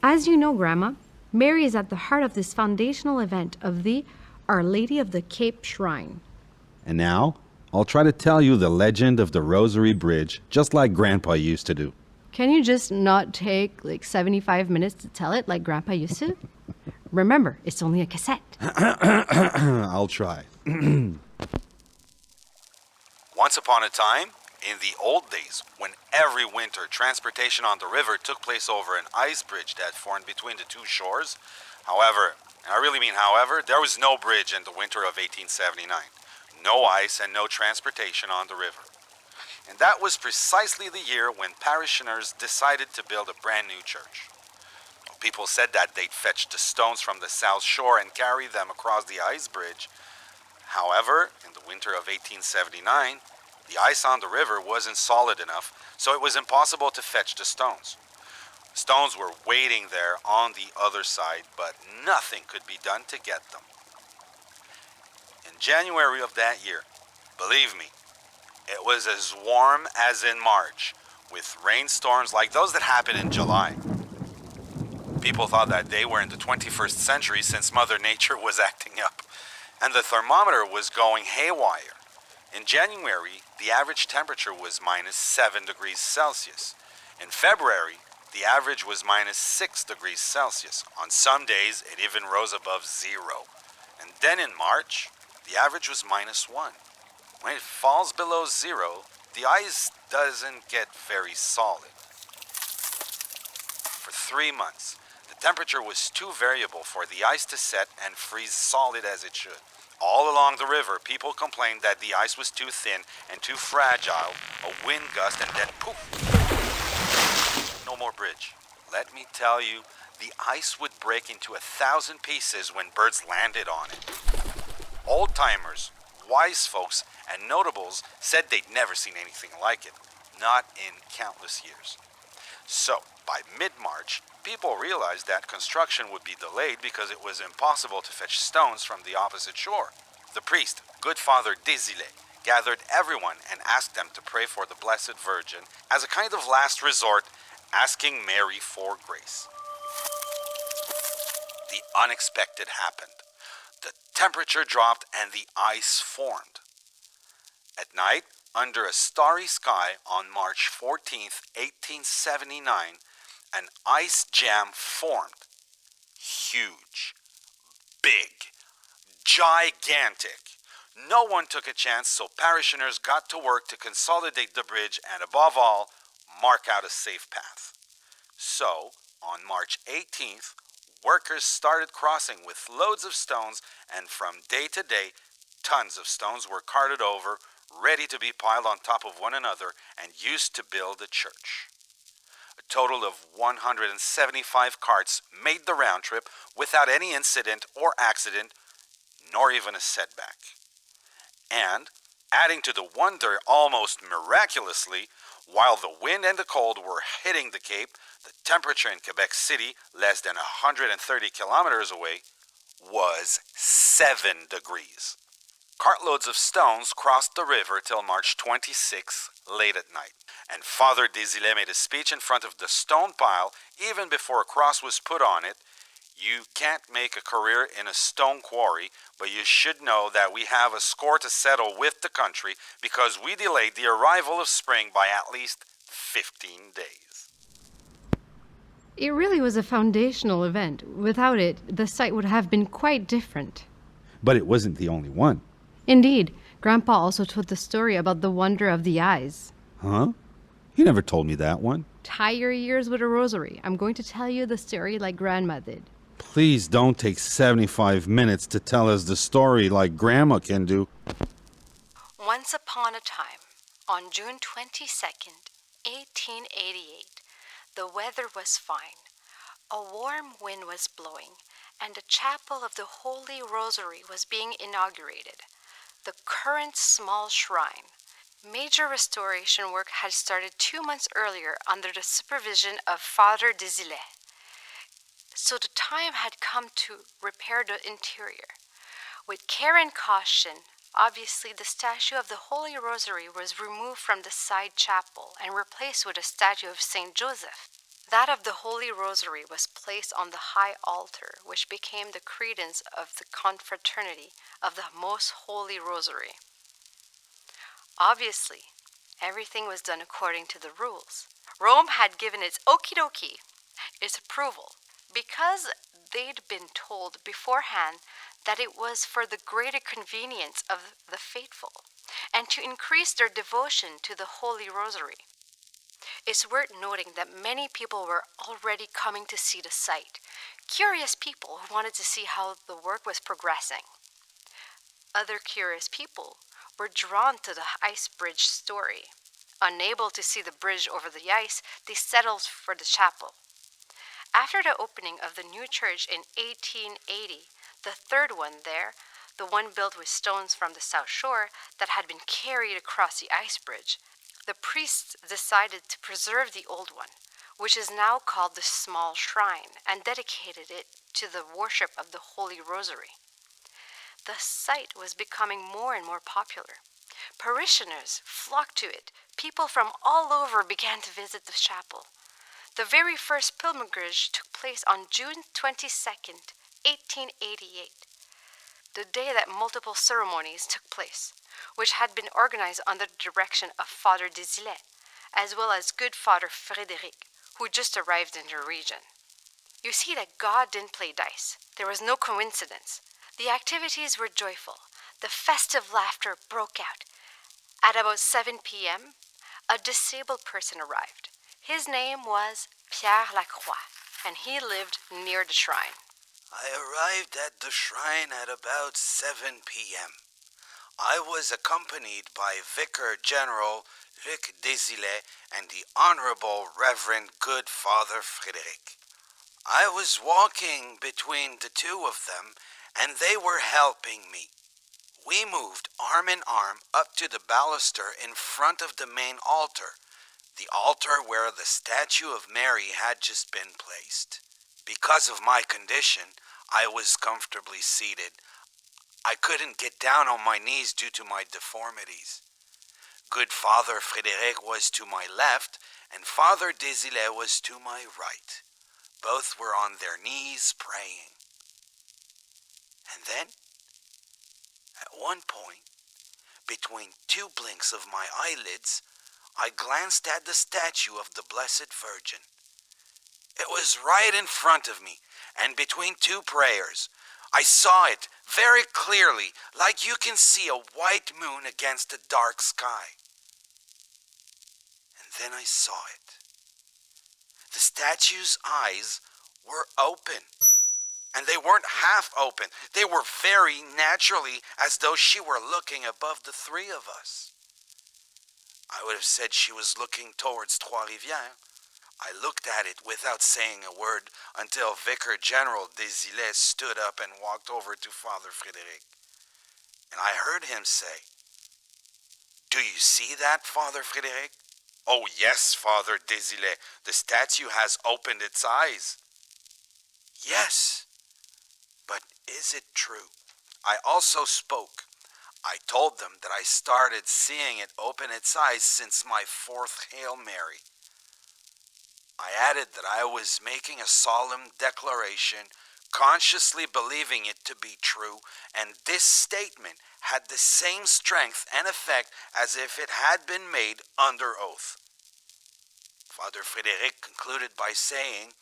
As you know, Grandma, Mary is at the heart of this foundational event of the Our Lady of the Cape Shrine. And now, I'll try to tell you the legend of the Rosary Bridge, just like Grandpa used to do. Can you just not take 75 minutes to tell it like Grandpa used to? Remember, it's only a cassette. I'll try. Once upon a time, in the old days, when every winter transportation on the river took place over an ice bridge that formed between the two shores, however, and I really mean however, there was no bridge in the winter of 1879. No ice and no transportation on the river. And that was precisely the year when parishioners decided to build a brand new church. People said that they'd fetch the stones from the south shore and carry them across the ice bridge. However, in the winter of 1879, the ice on the river wasn't solid enough, so it was impossible to fetch the stones. The stones were waiting there on the other side, but nothing could be done to get them. In January of that year, believe me, it was as warm as in March, with rainstorms like those that happen in July. People thought that they were in the 21st century since Mother Nature was acting up, and the thermometer was going haywire. In January, the average temperature was minus 7 degrees Celsius. In February, the average was minus 6 degrees Celsius. On some days, it even rose above zero. And then in March, the average was minus 1. When it falls below zero, the ice doesn't get very solid. For 3 months, the temperature was too variable for the ice to set and freeze solid as it should. All along the river, people complained that the ice was too thin and too fragile, a wind gust, and then poof! No more bridge. Let me tell you, the ice would break into 1,000 pieces when birds landed on it. Old-timers, wise folks, and notables said they'd never seen anything like it, not in countless years. So, by mid-March, people realized that construction would be delayed because it was impossible to fetch stones from the opposite shore. The priest, Good Father Desilets, gathered everyone and asked them to pray for the Blessed Virgin as a kind of last resort, asking Mary for grace. The unexpected happened. The temperature dropped and the ice formed. At night, under a starry sky on March 14th, 1879, an ice jam formed. Huge, big, gigantic. No one took a chance, so parishioners got to work to consolidate the bridge and, above all, mark out a safe path. So, on March 18th, workers started crossing with loads of stones, and from day to day, tons of stones were carted over, ready to be piled on top of one another and used to build a church. A total of 175 carts made the round trip without any incident or accident, nor even a setback. And, adding to the wonder almost miraculously, while the wind and the cold were hitting the Cape, the temperature in Quebec City, less than 130 kilometers away, was 7 degrees. Cartloads of stones crossed the river till March 26th, late at night. And Father Desilets made a speech in front of the stone pile even before a cross was put on it. You can't make a career in a stone quarry, but you should know that we have a score to settle with the country because we delayed the arrival of spring by at least 15 days. It really was a foundational event. Without it, the site would have been quite different. But it wasn't the only one. Indeed, Grandpa also told the story about the wonder of the eyes. Huh? He never told me that one. Tie your ears with a rosary. I'm going to tell you the story like Grandma did. Please don't take 75 minutes to tell us the story like Grandma can do. Once upon a time, on June 22nd, 1888, the weather was fine. A warm wind was blowing, and the chapel of the Holy Rosary was being inaugurated, the current small shrine. Major restoration work had started 2 months earlier under the supervision of Father Desilets. So the time had come to repair the interior. With care and caution, obviously the statue of the Holy Rosary was removed from the side chapel and replaced with a statue of Saint Joseph. That of the Holy Rosary was placed on the high altar, which became the credence of the confraternity of the Most Holy Rosary. Obviously, everything was done according to the rules. Rome had given its okie dokie, its approval, because they'd been told beforehand that it was for the greater convenience of the faithful and to increase their devotion to the Holy Rosary. It's worth noting that many people were already coming to see the site, curious people who wanted to see how the work was progressing. Other curious people were drawn to the ice bridge story. Unable to see the bridge over the ice, they settled for the chapel. After the opening of the new church in 1880, the third one there, the one built with stones from the South Shore that had been carried across the ice bridge, the priests decided to preserve the old one, which is now called the Small Shrine, and dedicated it to the worship of the Holy Rosary. The site was becoming more and more popular. Parishioners flocked to it. People from all over began to visit the chapel. The very first pilgrimage took place on June 22nd, 1888, the day that multiple ceremonies took place, which had been organized under the direction of Father Desilets, as well as good Father Frédéric, who just arrived in the region. You see that God didn't play dice. There was no coincidence. The activities were joyful. The festive laughter broke out. At about 7 p.m., a disabled person arrived. His name was Pierre Lacroix, and he lived near the shrine. I arrived at the shrine at about 7 p.m. I was accompanied by Vicar General Luc Desilets and the Honorable Reverend Good Father Frédéric. I was walking between the two of them, and they were helping me. We moved arm in arm up to the baluster in front of the main altar, the altar where the statue of Mary had just been placed. Because of my condition, I was comfortably seated. I couldn't get down on my knees due to my deformities. Good Father Frédéric was to my left, and Father Desilets was to my right. Both were on their knees praying. And then, at one point, between two blinks of my eyelids, I glanced at the statue of the Blessed Virgin. It was right in front of me, and between two prayers. I saw it very clearly, like you can see a white moon against a dark sky. And then I saw it. The statue's eyes were open. And they weren't half open. They were very naturally as though she were looking above the three of us. I would have said she was looking towards Trois-Rivières. I looked at it without saying a word until Vicar General Desilets stood up and walked over to Father Frédéric. And I heard him say, "Do you see that, Father Frédéric?" "Oh yes, Father Desilets, the statue has opened its eyes." "Yes, but is it true?" I also spoke. I told them that I started seeing it open its eyes since my fourth Hail Mary. I added that I was making a solemn declaration, consciously believing it to be true, and this statement had the same strength and effect as if it had been made under oath. Father Frédéric concluded by saying,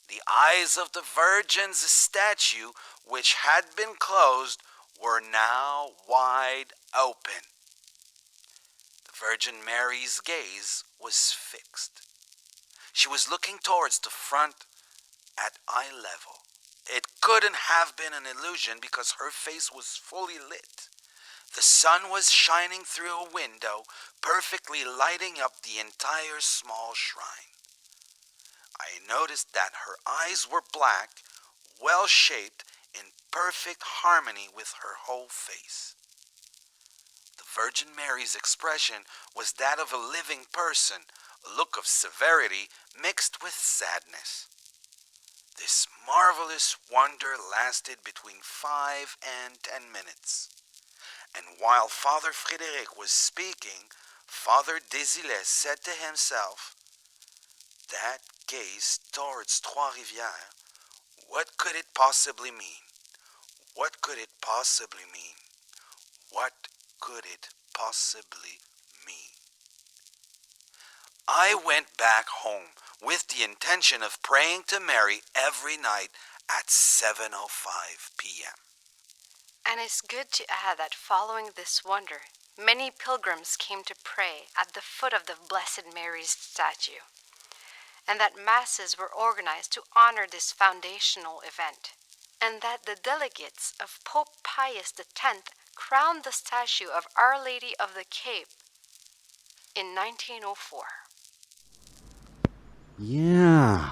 "The eyes of the Virgin's statue, which had been closed, were now wide open." The Virgin Mary's gaze was fixed. She was looking towards the front at eye level. It couldn't have been an illusion because her face was fully lit. The sun was shining through a window, perfectly lighting up the entire small shrine. I noticed that her eyes were black, well-shaped, in perfect harmony with her whole face. The Virgin Mary's expression was that of a living person, a look of severity mixed with sadness. This marvelous wonder lasted between 5 and 10 minutes. And while Father Frédéric was speaking, Father Desilets said to himself, that gaze towards Trois-Rivières, what could it possibly mean? What could it possibly mean? What could it possibly mean? I went back home with the intention of praying to Mary every night at 7:05 p.m. And it's good to add that following this wonder, many pilgrims came to pray at the foot of the Blessed Mary's statue, and that masses were organized to honor this foundational event, and that the delegates of Pope Pius X crowned the statue of Our Lady of the Cape in 1904. Yeah.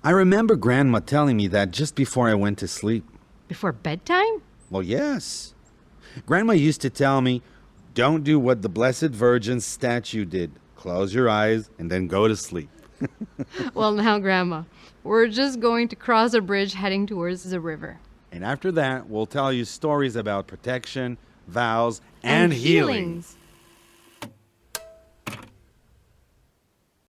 I remember Grandma telling me that just before I went to sleep. Before bedtime? Well, yes. Grandma used to tell me, don't do what the Blessed Virgin's statue did. Close your eyes and then go to sleep. Well, now, Grandma, we're just going to cross a bridge heading towards the river. And after that, we'll tell you stories about protection, vows, and healings.